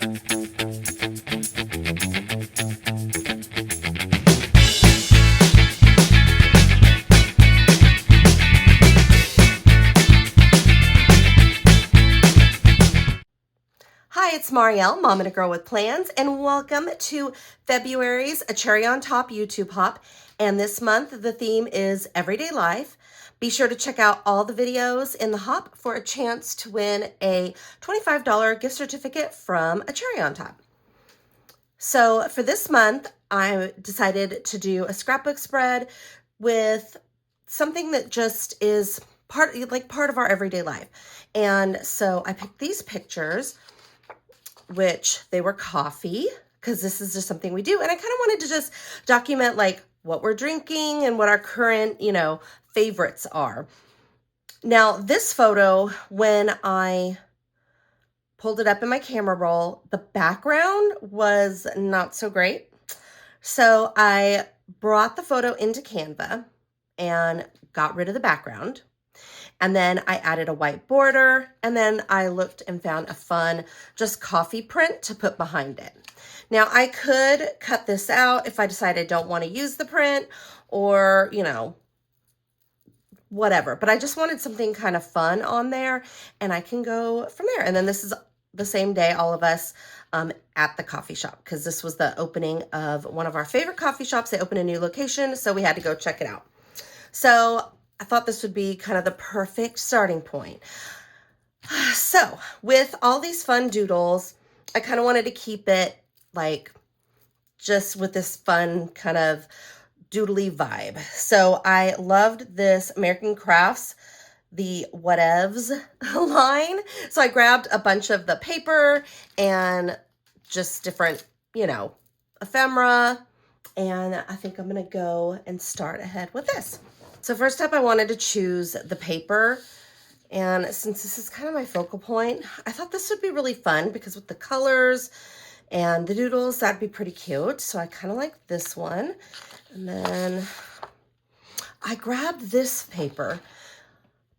Hi, it's Marielle, Mom and a Girl with Plans, and welcome to February's A Cherry on Top YouTube Hop. And this month, the theme is Everyday Life. Be sure to check out all the videos in the hop for a chance to win a $25 gift certificate from A Cherry on Top. So for this month, I decided to do a scrapbook spread with something that just is part of our everyday life. And so I picked these pictures, which they were coffee, because this is just something we do. And I kind of wanted to just document like what we're drinking and what our current, favorites are. Now, this photo, when I pulled it up in my camera roll, the background was not so great. So I brought the photo into Canva and got rid of the background. And then I added a white border, and then I looked and found a fun just coffee print to put behind it. Now I could cut this out if I decide I don't want to use the print or, whatever. But I just wanted something kind of fun on there, and I can go from there. And then this is the same day, all of us at the coffee shop, because this was the opening of one of our favorite coffee shops. They opened a new location, so we had to go check it out. So I thought this would be kind of the perfect starting point. So with all these fun doodles, I kind of wanted to keep it like just with this fun kind of doodly vibe. So I loved this American Crafts, the whatevs line. So I grabbed a bunch of the paper and just different, ephemera. And I think I'm going to go and start ahead with this. So first up, I wanted to choose the paper. And since this is kind of my focal point, I thought this would be really fun because with the colors and the doodles, that'd be pretty cute. So I kind of like this one. And then I grabbed this paper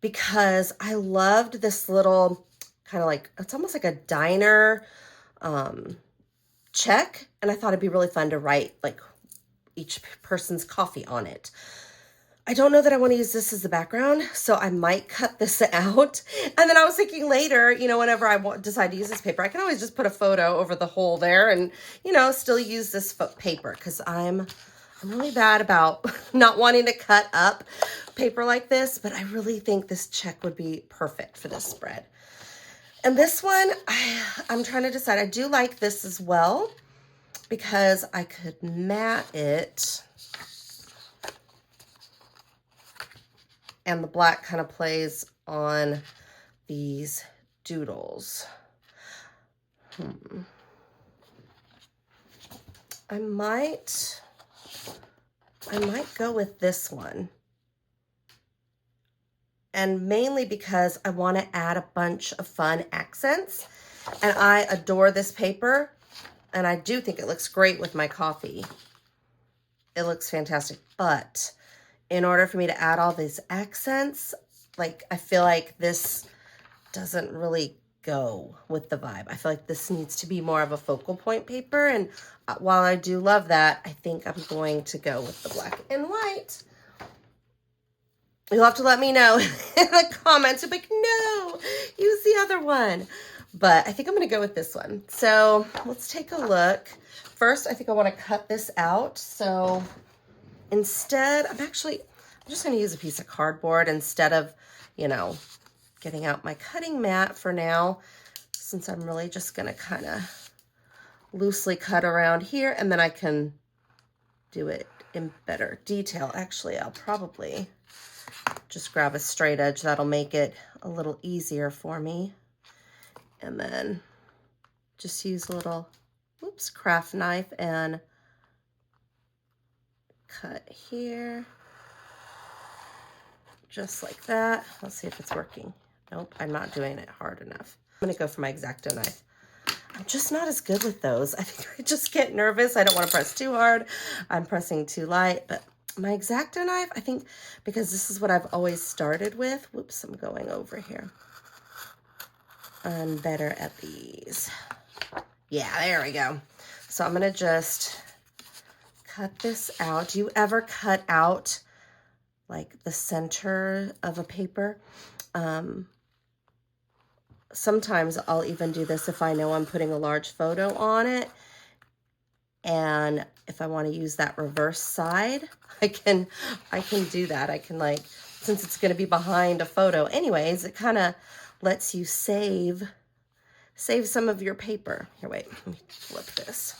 because I loved this little kind of like, it's almost like a diner check. And I thought it'd be really fun to write like each person's coffee on it. I don't know that I want to use this as the background, so I might cut this out. And then I was thinking later, whenever I decide to use this paper, I can always just put a photo over the hole there and, still use this paper, because I'm really bad about not wanting to cut up paper like this, but I really think this check would be perfect for this spread. And this one, I'm trying to decide. I do like this as well because I could mat it. And the black kind of plays on these doodles. I might go with this one. And mainly because I want to add a bunch of fun accents. And I adore this paper. And I do think it looks great with my coffee. It looks fantastic. But in order for me to add all these accents, I feel like this doesn't really go with the vibe. I feel like this needs to be more of a focal point paper. And while I do love that, I think I'm going to go with the black and white. You'll have to let me know in the comments. You'll be like, no, use the other one. But I think I'm going to go with this one. So let's take a look. First, I think I want to cut this out. So instead, I'm just going to use a piece of cardboard instead of, getting out my cutting mat for now, since I'm really just going to kind of loosely cut around here, and then I can do it in better detail. Actually, I'll probably just grab a straight edge. That'll make it a little easier for me. And then just use a little, craft knife and cut here. Just like that. Let's see if it's working. Nope, I'm not doing it hard enough. I'm gonna go for my exacto knife. I'm just not as good with those. I think I just get nervous. I don't want to press too hard. I'm pressing too light, but my exacto knife, I think, because this is what I've always started with. Whoops, I'm going over here. I'm better at these. Yeah, there we go. So I'm gonna just cut this out. Do you ever cut out like the center of a paper? Sometimes I'll even do this if I know I'm putting a large photo on it. And if I want to use that reverse side, I can do that. I can, like, since it's going to be behind a photo anyways, it kind of lets you save some of your paper. Here, wait, let me flip this.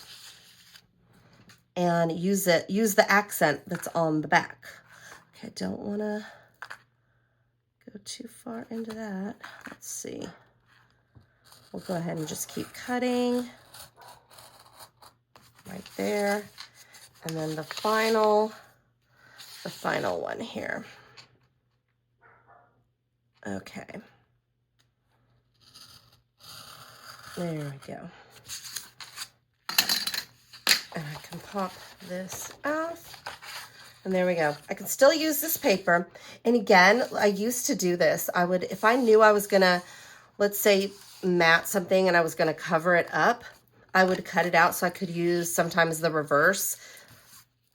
And use the accent that's on the back. Okay, I don't want to go too far into that. Let's see. We'll go ahead and just keep cutting right there. And then the final one here. Okay. There we go. And I can pop this off. And there we go. I can still use this paper. And again, I used to do this. I would, if I knew I was gonna, let's say, matte something and I was gonna cover it up, I would cut it out so I could use sometimes the reverse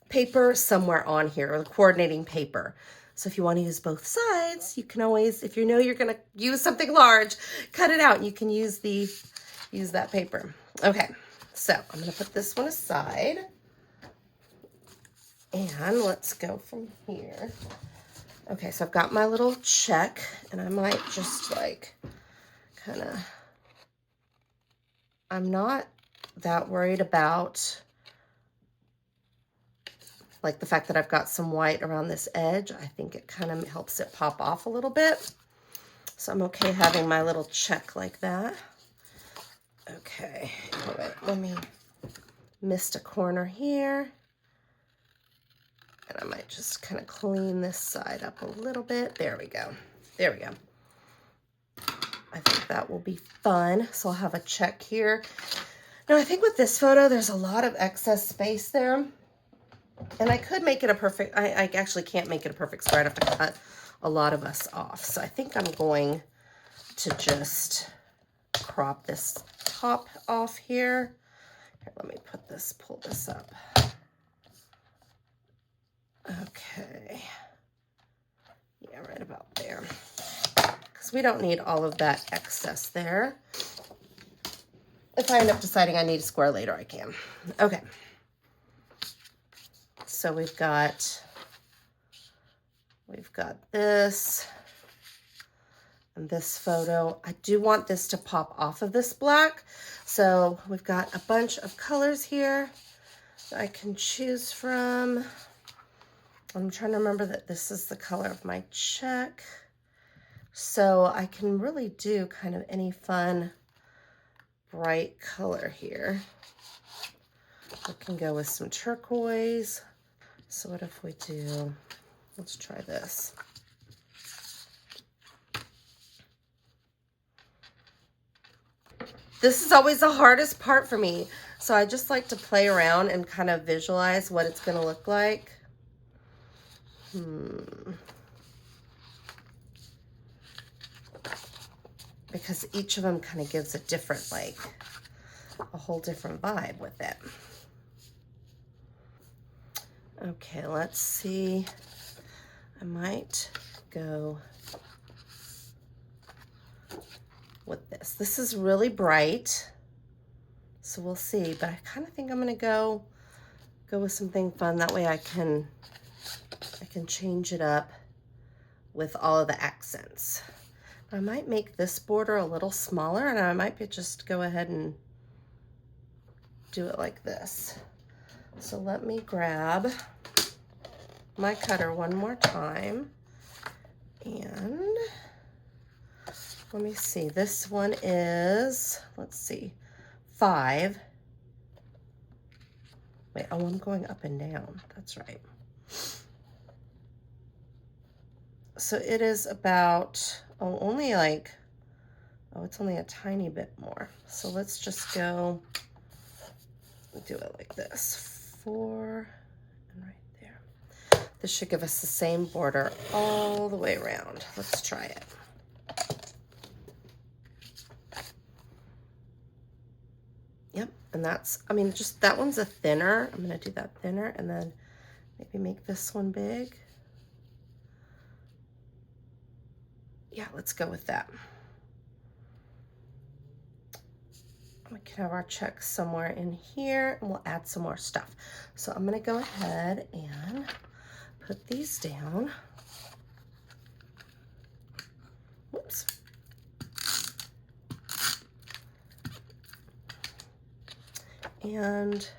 paper somewhere on here, or the coordinating paper. So if you want to use both sides, you can always, if you know you're going to use something large, cut it out and you can use that paper. Okay, so I'm going to put this one aside. And let's go from here. Okay, so I've got my little check, and I might just like kind of, I'm not that worried about like the fact that I've got some white around this edge. I think it kind of helps it pop off a little bit. So I'm okay having my little check like that. Okay, wait, let me, missed a corner here. And I might just kind of clean this side up a little bit. There we go. There we go. I think that will be fun. So I'll have a check here. Now I think with this photo, there's a lot of excess space there. And I could make it a perfect, I actually can't make it a perfect square. I'd have to cut a lot of us off. So I think I'm going to just crop this top off here. Here, let me pull this up. Okay. Yeah, right about there. Because we don't need all of that excess there. If I end up deciding I need a square later, I can. Okay. So we've got this and this photo. I do want this to pop off of this black. So we've got a bunch of colors here that I can choose from. I'm trying to remember that this is the color of my check. So I can really do kind of any fun, bright color here. I can go with some turquoise. So what if we do, let's try this. This is always the hardest part for me. So I just like to play around and kind of visualize what it's going to look like. Because each of them kind of gives a different, like, a whole different vibe with it. Okay, let's see. I might go with this. This is really bright, so we'll see. But I kind of think I'm going to go with something fun. That way I can change it up with all of the accents. I might make this border a little smaller, and I might just go ahead and do it like this. So let me grab my cutter one more time. And let me see, this one is, let's see, 5. Wait, oh, I'm going up and down. That's right. So it is about, oh, only like, oh, it's only a tiny bit more. So let's just go do it like this. 4 and right there. This should give us the same border all the way around. Let's try it. Yep, And that's, I mean, just that one's a thinner. I'm going to do that thinner and then maybe make this one big. Yeah, let's go with that. We can have our check somewhere in here and we'll add some more stuff. So I'm going to go ahead and put these down. Whoops. And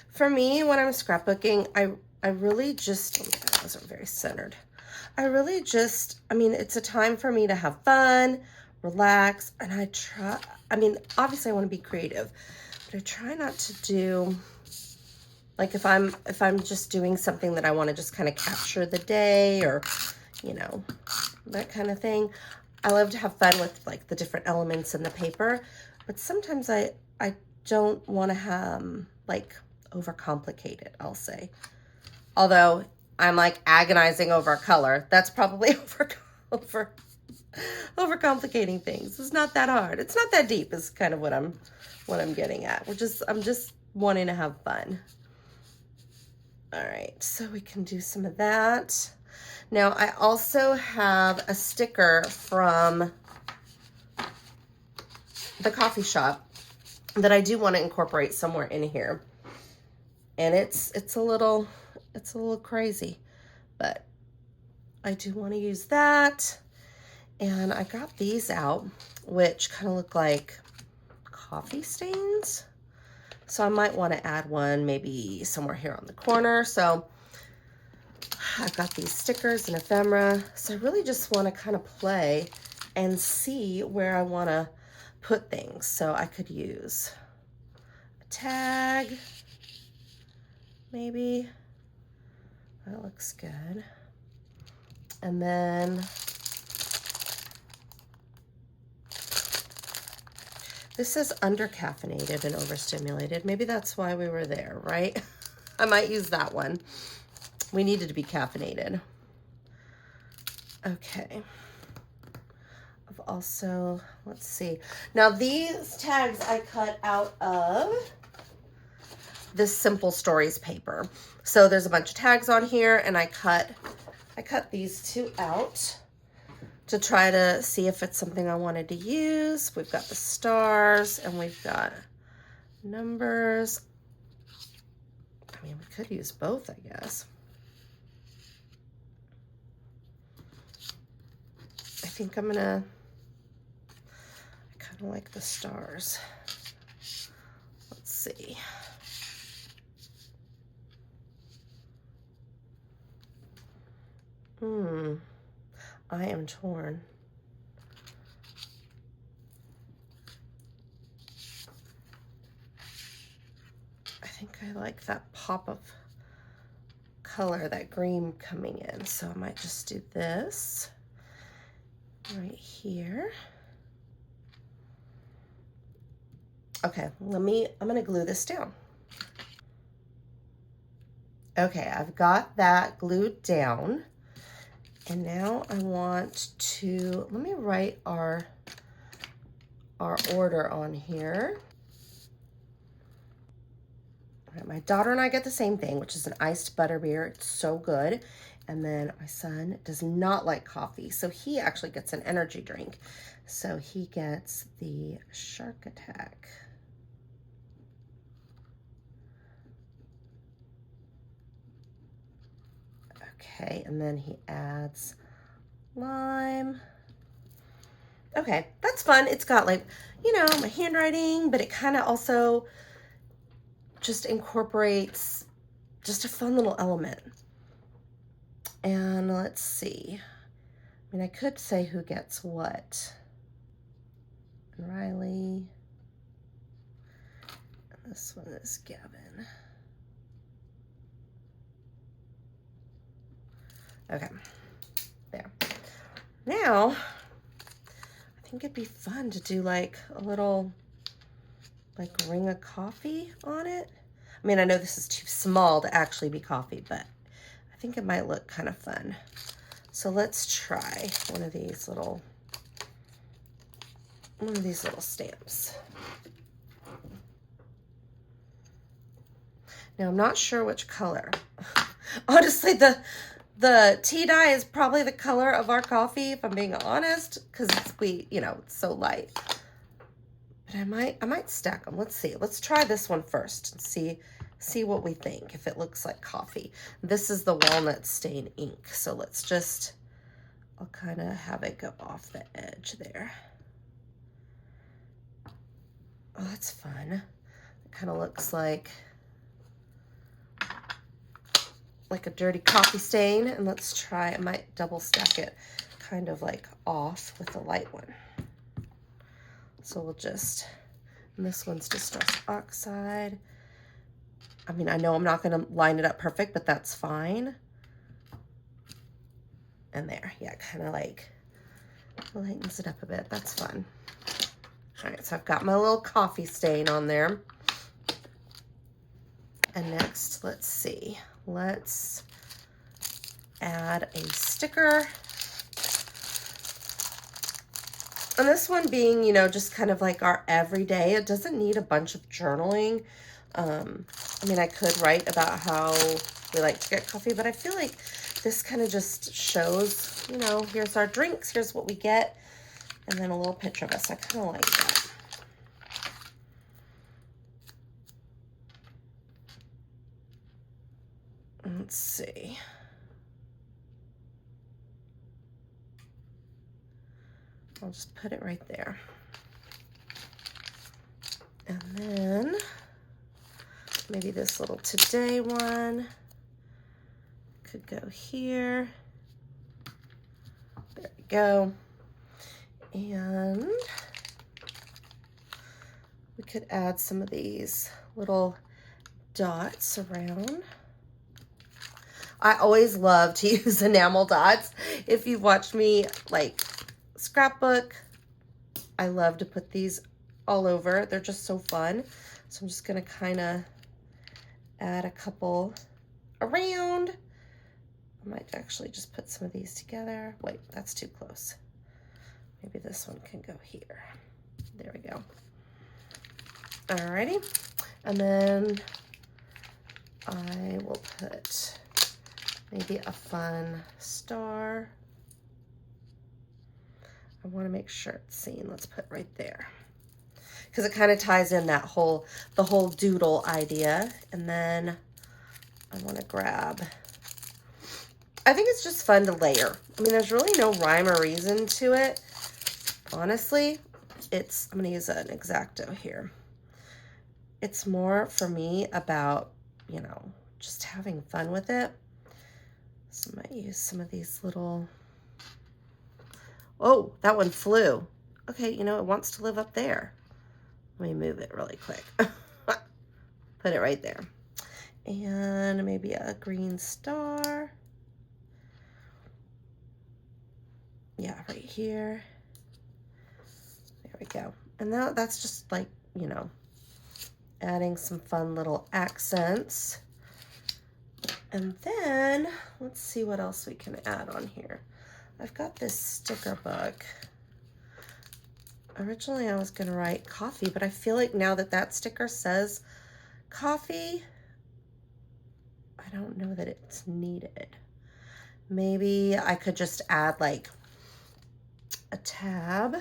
for me, when I'm scrapbooking, I really just, oh, that wasn't very centered. I mean, it's a time for me to have fun, relax, and I mean, obviously I want to be creative, but I try not to do, like if I'm just doing something that I want to just kind of capture the day or, you know, that kind of thing. I love to have fun with like the different elements in the paper, but sometimes I don't want to have like overcomplicate it, I'll say. Although I'm like agonizing over a color. That's probably overcomplicating things. It's not that hard. It's not that deep is kind of what I'm getting at. I'm just wanting to have fun. All right, so we can do some of that. Now I also have a sticker from the coffee shop that I do want to incorporate somewhere in here. And it's a little crazy, but I do want to use that. And I got these out, which kind of look like coffee stains. So I might want to add one maybe somewhere here on the corner. So I've got these stickers and ephemera. So I really just want to kind of play and see where I want to put things. So I could use a tag, maybe. That looks good. And then this is under-caffeinated and overstimulated. Maybe that's why we were there, right? I might use that one. We needed to be caffeinated. Okay. I've also, let's see. Now these tags I cut out of this Simple Stories paper. So there's a bunch of tags on here and I cut these two out to try to see if it's something I wanted to use. We've got the stars and we've got numbers. I mean, we could use both, I guess. I think I kind of like the stars. Let's see. I am torn. I think I like that pop of color, that green coming in. So I might just do this right here. Okay, I'm gonna glue this down. Okay, I've got that glued down. And now I want to, let me write our order on here. All right, my daughter and I get the same thing, which is an iced butterbeer. It's so good. And then my son does not like coffee, so he actually gets an energy drink. So he gets the Shark Attack. Okay, and then he adds lime. Okay, that's fun. It's got like, you know, my handwriting, but it kind of also just incorporates just a fun little element. And let's see. I mean, I could say who gets what. And Riley. And this one is Gavin. Okay, there. Now, I think it'd be fun to do like a little, like ring of coffee on it. I mean, I know this is too small to actually be coffee, but I think it might look kind of fun. So let's try one of these little one of these little stamps. Now, I'm not sure which color. Honestly, the tea dye is probably the color of our coffee, if I'm being honest, because it's so light. But I might stack them. Let's see. Let's try this one first and see what we think, if it looks like coffee. This is the walnut stain ink. So I'll kind of have it go off the edge there. Oh, that's fun. It kind of looks like a dirty coffee stain. And let's try, I might double stack it kind of like off with the light one. So we'll just, and this one's Distress Oxide. I mean, I know I'm not going to line it up perfect, but that's fine. And there, yeah, kind of like lightens it up a bit. That's fun. All right, so I've got my little coffee stain on there. And next, let's see. Let's add a sticker. And this one being, just kind of like our everyday. It doesn't need a bunch of journaling. I mean, I could write about how we like to get coffee, but I feel like this kind of just shows, here's our drinks, here's what we get, and then a little picture of us. I kind of like that. Let's see. I'll just put it right there. And then maybe this little today one could go here. There we go. And we could add some of these little dots around. I always love to use enamel dots. If you've watched me like scrapbook, I love to put these all over. They're just so fun. So I'm just gonna kind of add a couple around. I might actually just put some of these together. Wait, that's too close. Maybe this one can go here. There we go. Alrighty. And then I will put maybe a fun star. I want to make sure it's seen. Let's put right there, because it kind of ties in the whole doodle idea. And then I want to grab, I think it's just fun to layer. I mean, there's really no rhyme or reason to it. Honestly, I'm going to use an exacto here. It's more for me about, just having fun with it. So I might use some of these little, oh, that one flew. Okay, it wants to live up there. Let me move it really quick. Put it right there. And maybe a green star. Yeah, right here. There we go. And that's just like, adding some fun little accents. And then let's see what else we can add on here. I've got this sticker book. Originally I was going to write coffee, but I feel like now that sticker says coffee, I don't know that it's needed. Maybe I could just add like a tab,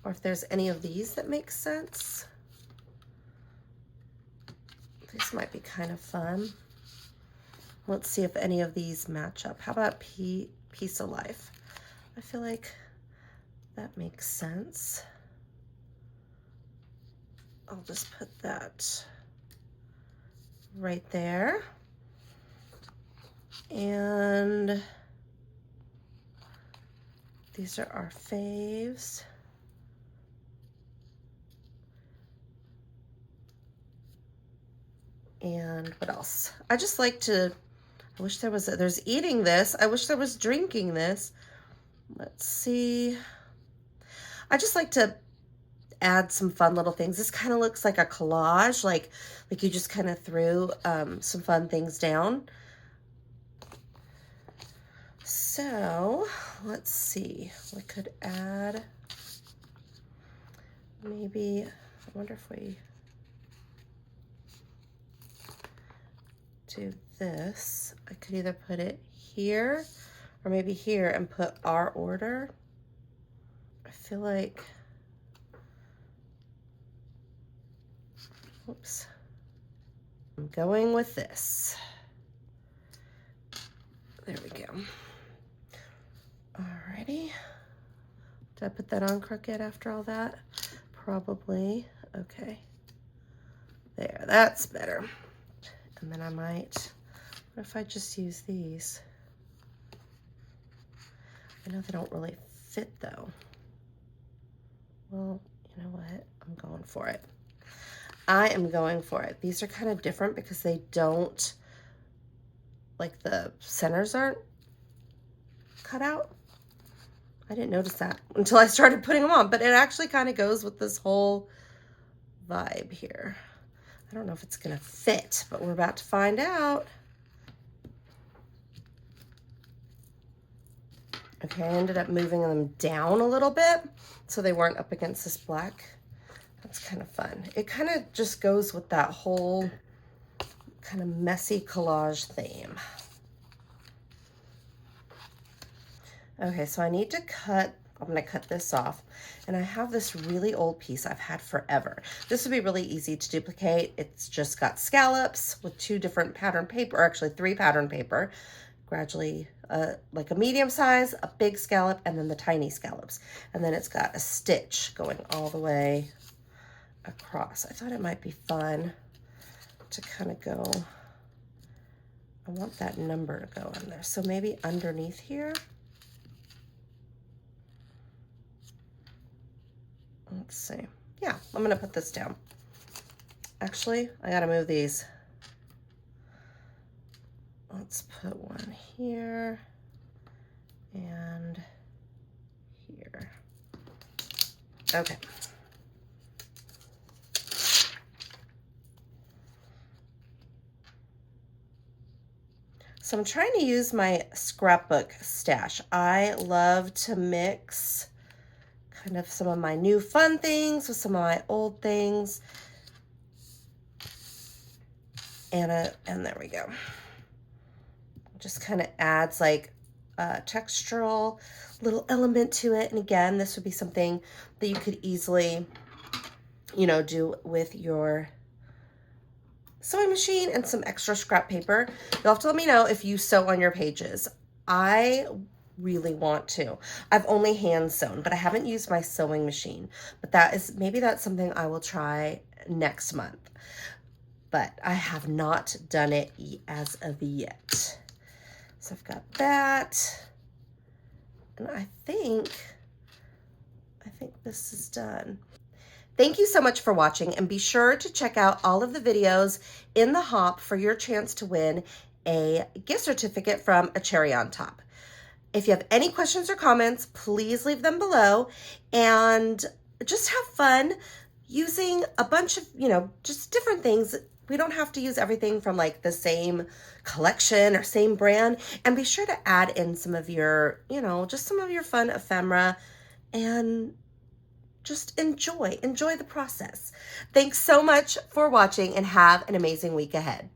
or if there's any of these that make sense. This might be kind of fun. Let's see if any of these match up. How about Piece of Life? I feel like that makes sense. I'll just put that right there. And these are our faves. And what else? I just like to, I wish there was, there's eating this. I wish there was drinking this. Let's see. I just like to add some fun little things. This kind of looks like a collage, like you just kind of threw some fun things down. So let's see, we could add, Maybe, I wonder if we do this. I could either put it here or maybe here and put our order. I feel like, oops. I'm going with this. There we go. Alrighty. Did I put that on crooked after all that? Probably. Okay. There, that's better. And then I might, what if I just use these? I know they don't really fit though. Well, you know what? I'm going for it. I am going for it. These are kind of different because they don't, like the centers aren't cut out. I didn't notice that until I started putting them on, but it actually kind of goes with this whole vibe here. I don't know if it's gonna fit, but we're about to find out. Okay, I ended up moving them down a little bit so they weren't up against this black. That's kind of fun. It kind of just goes with that whole kind of messy collage theme. Okay, so I need to cut, I'm gonna cut this off. And I have this really old piece I've had forever. This would be really easy to duplicate. It's just got scallops with 2 different pattern paper, or actually 3 pattern paper. Gradually, like a medium size, a big scallop, and then the tiny scallops. And then it's got a stitch going all the way across. I thought it might be fun to kind of go, I want that number to go in there. So maybe underneath here. Let's see. Yeah, I'm gonna put this down. Actually, I gotta move these. Let's put one here and here. Okay. So I'm trying to use my scrapbook stash. I love to mix kind of some of my new fun things with some of my old things. And there we go. Just kind of adds like a textural little element to it. And again, this would be something that you could easily, you know, do with your sewing machine and some extra scrap paper. You'll have to let me know if you sew on your pages. I really want to. I've only hand sewn, but I haven't used my sewing machine. But that is, maybe that's something I will try next month. But I have not done it as of yet. So I've got that. And I think this is done. Thank you so much for watching, and be sure to check out all of the videos in the hop for your chance to win a gift certificate from A Cherry on Top. If you have any questions or comments, please leave them below, and just have fun using a bunch of, you know, just different things. We don't have to use everything from like the same collection or same brand, and be sure to add in some of your, you know, just some of your fun ephemera, and just enjoy the process. Thanks so much for watching, and have an amazing week ahead.